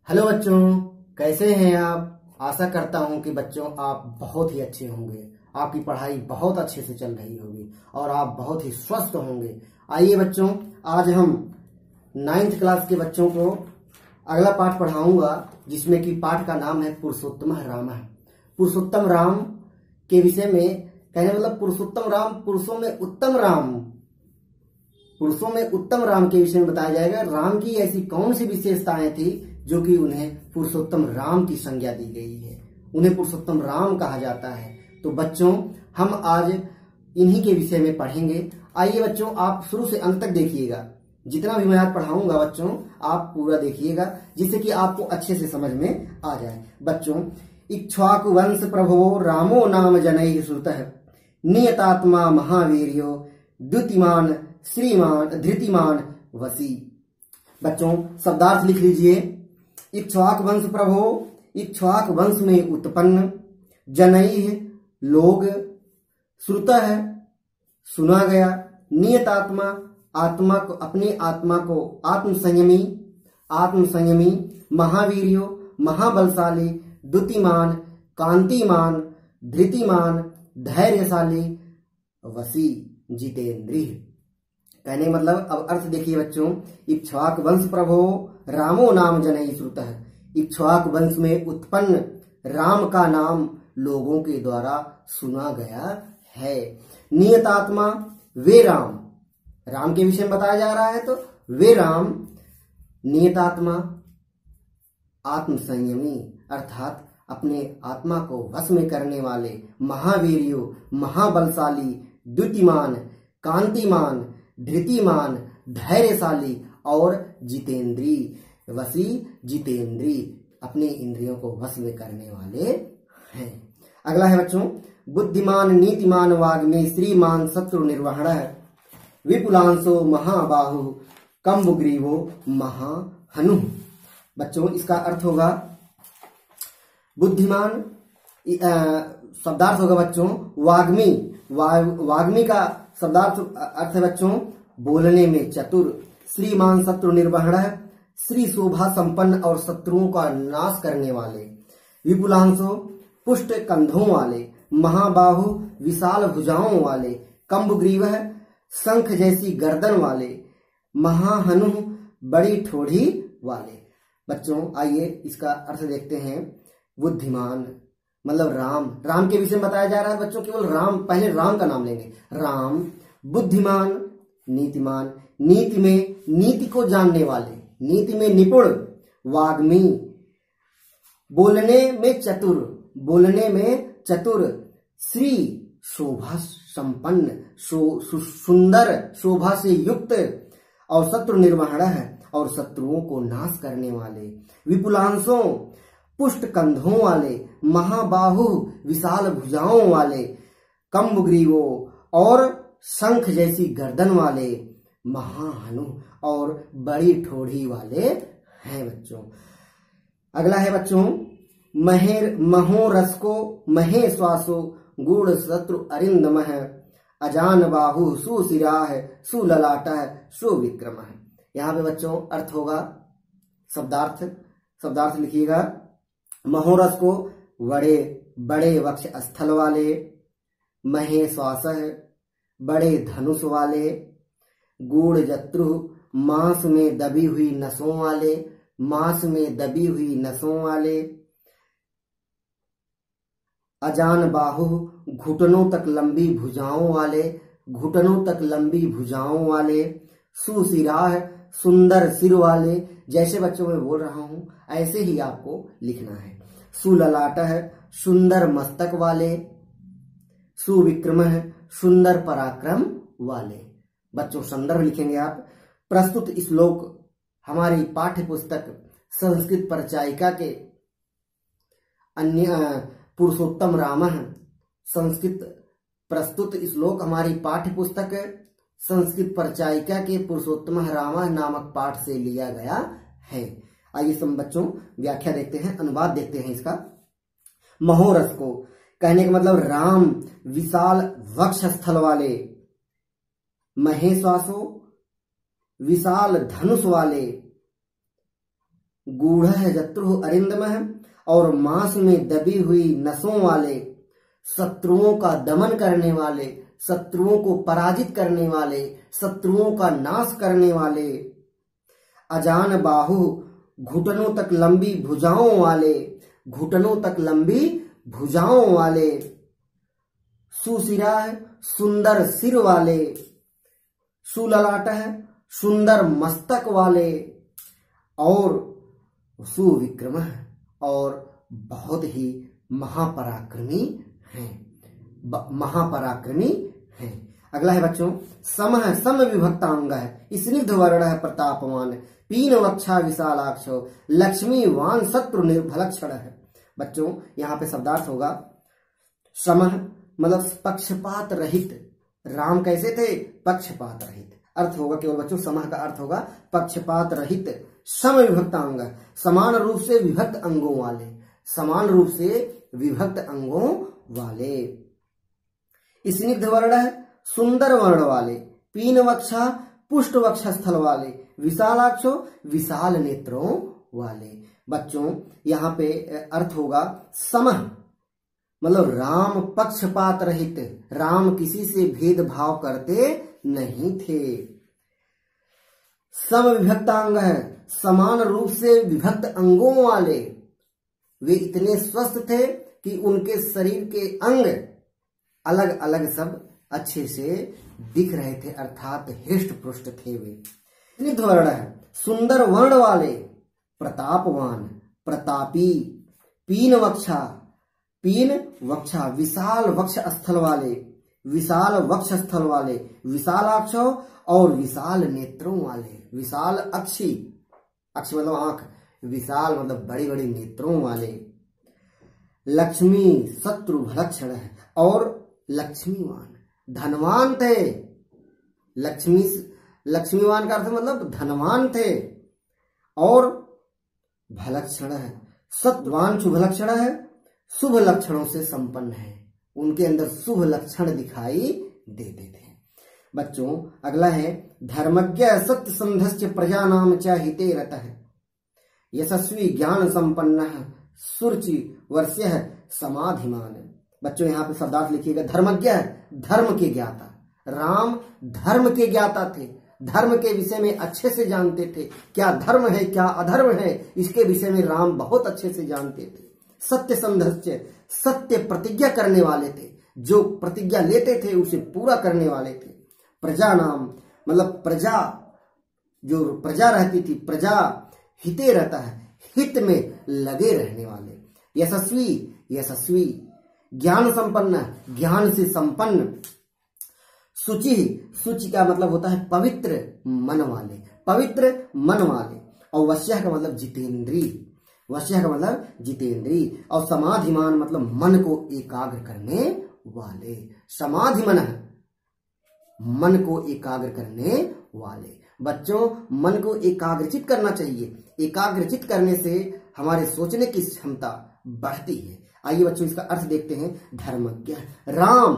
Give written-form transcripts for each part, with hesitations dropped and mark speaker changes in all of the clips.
Speaker 1: Hello बच्चों, कैसे हैं आप। आशा करता हूं कि बच्चों आप बहुत ही अच्छे होंगे। आपकी पढ़ाई बहुत अच्छे से चल रही होगी और आप बहुत ही स्वस्थ होंगे। आइए बच्चों, आज हम 9th क्लास के बच्चों को अगला पाठ पढ़ाऊंगा, जिसमें कि पाठ का नाम है पुरुषोत्तम राम। पुरुषोत्तम राम के विषय में कहने मतलब पुरुषोत्तम राम, पुरुषों में उत्तम राम के विषय में बताया जाएगा। राम की ऐसी कौन सी विशेषताएं थी जो कि उन्हें पुरुषोत्तम राम की संज्ञा दी गई है, उन्हें पुरुषोत्तम राम कहा जाता है। तो बच्चों, हम आज इन्हीं के विषय में पढ़ेंगे। आइए बच्चों, आप शुरू से अंत तक देखिएगा। जितना भी मैं आज पढ़ाऊंगा बच्चों, आप पूरा देखिएगा, जिससे कि आपको अच्छे से समझ में आ जाए। बच्चों, इक्ष्वाकु वंश प्रभवो रामो नाम जनैः श्रुतः नियतात्मा महावीर्यो द्युतिमान श्रीमान धृतिमान वसी। बच्चों, शब्दार्थ लिख लीजिए। इक्ष्वाक वंश प्रभो, इक्ष्वाक वंश में उत्पन्न, जनैः लोग, श्रुतः सुना गया, नियतात्मा आत्मा को, अपनी आत्मा को आत्मसंयमी, महावीर्यो महाबलशाली, द्युतिमान कांतिमान, धृतिमान धैर्यशाली, वसी जितेंद्रिय। कहने मतलब अब अर्थ देखिए बच्चों। इक्ष्वाक वंश प्रभो रामो नाम जनैः श्रुतः, इक्ष्वाक वंश में उत्पन्न राम का नाम लोगों के द्वारा सुना गया है। नियतात्मा वे राम के विषय में बताया जा रहा है, तो वे राम नियतात्मा, आत्मसंयमी अर्थात अपने आत्मा को वश में करने वाले, महावीर्यो महाबलशाली, द्युतिमान कांतिमान, धृतिमान धैर्यशाली और जितेंद्री, वसी जितेंद्री, अपने इंद्रियों को वश में करने वाले हैं। अगला है बच्चों, बुद्धिमान नीतिमान वाग्मी श्रीमान शत्रु निर्वहणः विपुलांशो महाबाहु कम्बुग्रीवो महाहनु। बच्चों, इसका अर्थ होगा बुद्धिमान, शब्दार्थ होगा बच्चों वाग्मी। वाग्मी का शब्दार्थ अर्थ है बच्चों बोलने में चतुर। श्रीमान शत्रु निर्वहणः, श्री शोभा संपन्न और शत्रुओं का नाश करने वाले। विपुलांशो पुष्ट कंधों वाले, महाबाहु विशाल भुजाओं वाले, कम्बुग्रीवः शंख जैसी गर्दन वाले, महाहनु बड़ी ठोड़ी वाले। बच्चों, आइए इसका अर्थ देखते हैं। बुद्धिमान मतलब राम के विषय में बताया जा रहा है बच्चों। केवल राम, पहले राम का नाम लेंगे। राम, बुद्धिमान, नीतिमान, नीति में नीति को जानने वाले, नीति में निपुण, वाग्मी बोलने में चतुर, श्री शोभा संपन्न, सुंदर शोभा से युक्त, और शत्रु निर्वहणः और शत्रुओं को नाश करने वाले। विपुलांशों पुष्ट कंधों वाले, महाबाहु विशाल भुजाओं वाले, कम्बुग्रीवो और शंख जैसी गर्दन वाले, महाहनु और बड़ी ठोड़ी वाले हैं बच्चों। अगला है बच्चों, महोरस्को महे श्वासो गूढ़ शत्रु अरिंदमः अजान बाहु सुशिराः सुललाटः सुविक्रमः। यहाँ पे बच्चों अर्थ होगा शब्दार्थ लिखिएगा। महोरस को बड़े वक्ष स्थल वाले, महे श्वासः बड़े धनुष वाले, गूढ़ जत्रु मांस में दबी हुई नसों वाले, अजान बाहु घुटनों तक लंबी भुजाओं वाले, सुशिराः सुंदर सिर वाले। जैसे बच्चों मैं बोल रहा हूं ऐसे ही आपको लिखना है। सुललाटः सुंदर मस्तक वाले, सुविक्रमः सुंदर पराक्रम वाले। बच्चों, संदर्भ लिखेंगे आप। प्रस्तुत श्लोक हमारी पाठ्य पुस्तक संस्कृत परिचायिका के अन्य पुरुषोत्तम रामः, प्रस्तुत श्लोक हमारी पाठ्य पुस्तक संस्कृत परिचायिका के पुरुषोत्तम रामः नामक पाठ से लिया गया है। आइए सब बच्चों व्याख्या देखते हैं, अनुवाद देखते हैं इसका। महोरस को कहने का मतलब राम विशाल वक्ष स्थल वाले, महेश्वासो विशाल धनुष वाले, गूढ़ जत्रुः अरिंदमः, और मांस में दबी हुई नसों वाले, शत्रुओं का दमन करने वाले, शत्रुओं को पराजित करने वाले, शत्रुओं का नाश करने वाले, अजान बाहु, घुटनों तक लंबी भुजाओं वाले, घुटनों तक लंबी भुजाओं वाले, सुशिरा है, सुंदर सिर वाले, सुललाट है, सुंदर मस्तक वाले, और सुविक्रम है, और बहुत ही महापराक्रमी हैं, महापराक्रमी हैं। अगला है बच्चों सम है, सम विभक्तांग है, स्निग्ध वर्ण है, प्रतापवान, पीन वक्षा विशालाक्ष, लक्ष्मीवान, शत्रु निर्भलक्षण है। बच्चों यहाँ पे शब्दार्थ होगा सम मतलब पक्षपात रहित। राम कैसे थे? पक्षपात रहित। अर्थ होगा केवल बच्चों समह का अर्थ होगा पक्षपात रहित, सम विभक्तांग, समान रूप से विभक्त अंगों वाले, समान रूप से विभक्त अंगों वाले। स्निग्ध वर्ण है, सुंदर वर्ण वाले, पीन वक्षा, पुष्ट वक्ष स्थल वाले, विशालाक्षो, विशाल नेत्रों वाले। बच्चों यहाँ पे अर्थ होगा समह मतलब राम पक्षपात रहित, राम किसी से भेदभाव करते नहीं थे। सम विभक्तांग है, समान रूप से विभक्त अंगों वाले, वे इतने स्वस्थ थे कि उनके शरीर के अंग अलग अलग सब अच्छे से दिख रहे थे, अर्थात हिष्ट पुष्ट थे वे। स्निग्ध वर्ण है, सुंदर वर्ण वाले, प्रतापवान, प्रतापी, पीन वक्षा, पीन वक्षा, विशाल वक्ष स्थल वाले, विशाल वक्ष स्थल वाले, विशालाक्ष और विशाल नेत्रों वाले, विशाल अक्षी, अक्ष मतलब आंख, विशाल मतलब बड़ी बड़ी नेत्रों वाले। लक्ष्मी शत्रु भलक्षण है, और लक्ष्मीवान, धनवान थे। लक्ष्मीवान का अर्थ मतलब धनवान थे, और भलक्षण है, सत्वान शुभ लक्षण है, शुभ लक्षणों से संपन्न है, उनके अंदर शुभ लक्षण दिखाई देते थे। बच्चों अगला है धर्मज्ञ सत्य संधस्य प्रजा नाम च हिते रतः, यशस्वी ज्ञान संपन्न सुरुचि वर्ष्य समाधिमान। बच्चों यहाँ पे शब्दार्थ लिखिएगा। धर्मज्ञ धर्म के ज्ञाता, राम धर्म के ज्ञाता थे, धर्म के विषय में अच्छे से जानते थे, क्या धर्म है क्या अधर्म है इसके विषय में राम बहुत अच्छे से जानते थे। सत्य संधस्य, सत्य प्रतिज्ञा करने वाले थे, जो प्रतिज्ञा लेते थे उसे पूरा करने वाले थे। प्रजा नाम मतलब प्रजा, जो प्रजा रहती थी, प्रजा हिते रहता है, हित में लगे रहने वाले। यशस्वी, यशस्वी, ज्ञान संपन्न, ज्ञान से संपन्न। शुचि, शुचि का मतलब होता है पवित्र मन वाले, पवित्र मन वाले। और वश्य का मतलब जितेंद्री, वश्य का मतलब जितेंद्री। और समाधिमान मतलब मन को एकाग्र करने वाले, समाधिमन मन को एकाग्र करने वाले। बच्चों मन को एकाग्रचित करना चाहिए, एकाग्रचित करने से हमारे सोचने की क्षमता बढ़ती है। आइए बच्चों इसका अर्थ देखते हैं। धर्मज्ञ, राम,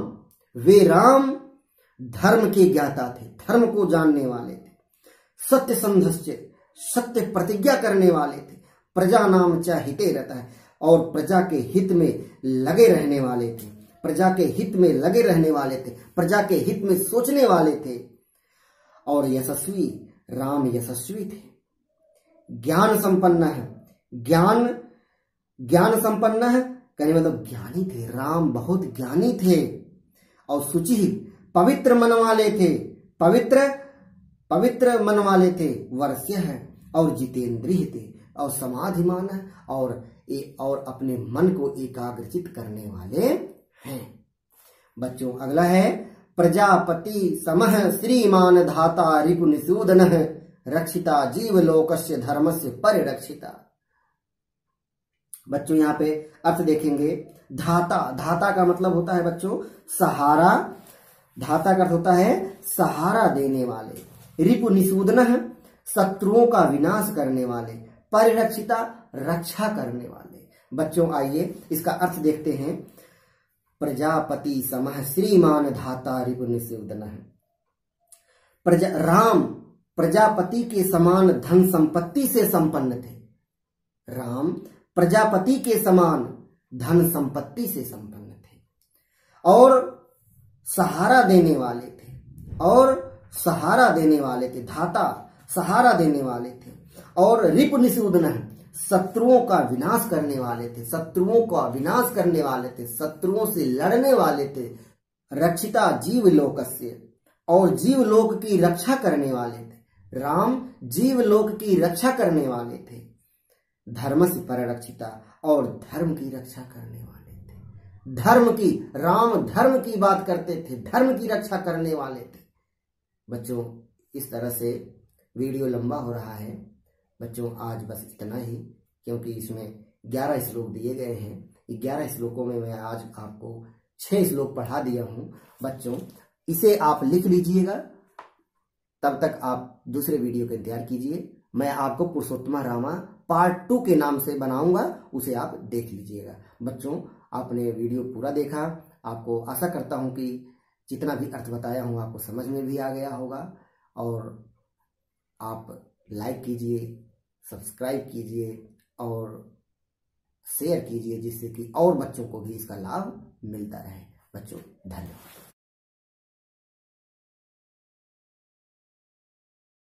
Speaker 1: वे राम धर्म के ज्ञाता थे, धर्म को जानने वाले थे। सत्य संधस्य, सत्य प्रतिज्ञा करने वाले थे। प्रजा नाम च हिते रहता है, और प्रजा के हित में लगे रहने वाले थे, प्रजा के हित में लगे रहने वाले थे, प्रजा के हित में सोचने वाले थे। और यशस्वी, राम यशस्वी थे। ज्ञान संपन्न है, ज्ञान, ज्ञान संपन्न है कहने मतलब ज्ञानी थे, राम बहुत ज्ञानी थे। और शुचि, पवित्र मन वाले थे, पवित्र, पवित्र मन वाले थे। वर्ष्य है, और जितेंद्रिय थे, और समाधिमान है, और अपने मन को एकाग्रचित करने वाले हैं। बच्चों अगला है प्रजापति समः श्रीमान धाता रिपु निसूदन रक्षिता जीवलोकस्य धर्मस्य परिरक्षिता। बच्चों यहाँ पे अर्थ देखेंगे। धाता, धाता का मतलब होता है बच्चों सहारा, धाता का अर्थ होता है सहारा देने वाले। रिपु निसूदन, शत्रुओं का विनाश करने वाले। परिरक्षिता, रक्षा करने वाले। बच्चों आइए इसका अर्थ देखते हैं। प्रजापति समः श्रीमान धाता रिपु निसूदन। राम प्रजापति के समान धन संपत्ति से संपन्न थे, राम प्रजापति के समान धन संपत्ति से संपन्न थे और सहारा देने वाले थे, सहारा देने वाले थे, धाता सहारा देने वाले थे। और रिपुनिषूदन, शत्रुओं का विनाश करने वाले थे, शत्रुओं का विनाश करने वाले थे, शत्रुओं से लड़ने वाले थे। रक्षिता जीवलोकस्य, और जीवलोक की रक्षा करने वाले थे। राम जीवलोक की रक्षा करने वाले थे। धर्मस्य परिरक्षिता, और धर्म की रक्षा करने वाले थे। धर्म की, राम धर्म की बात करते थे, धर्म की रक्षा करने वाले थे। बच्चों, इस तरह से वीडियो लंबा हो रहा है। बच्चों, आज बस इतना ही, क्योंकि इसमें 11 श्लोक दिए गए हैं। 11 श्लोकों में मैं आज आपको 6 श्लोक पढ़ा दिया हूं। बच्चों, इसे आप लिख लीजिएगा, तब तक आप दूसरे वीडियो का इंतजार कीजिए। मैं आपको पुरुषोत्तमा रामा पार्ट 2 के नाम से बनाऊंगा, उसे आप देख लीजिएगा। बच्चों, आपने वीडियो पूरा देखा। आपको आशा करता हूं कि जितना भी अर्थ बताया हूं आपको समझ में भी आ गया होगा। और आप लाइक कीजिए, सब्सक्राइब कीजिए और शेयर कीजिए, जिससे कि और बच्चों को भी इसका लाभ मिलता रहे। बच्चों, धन्यवाद।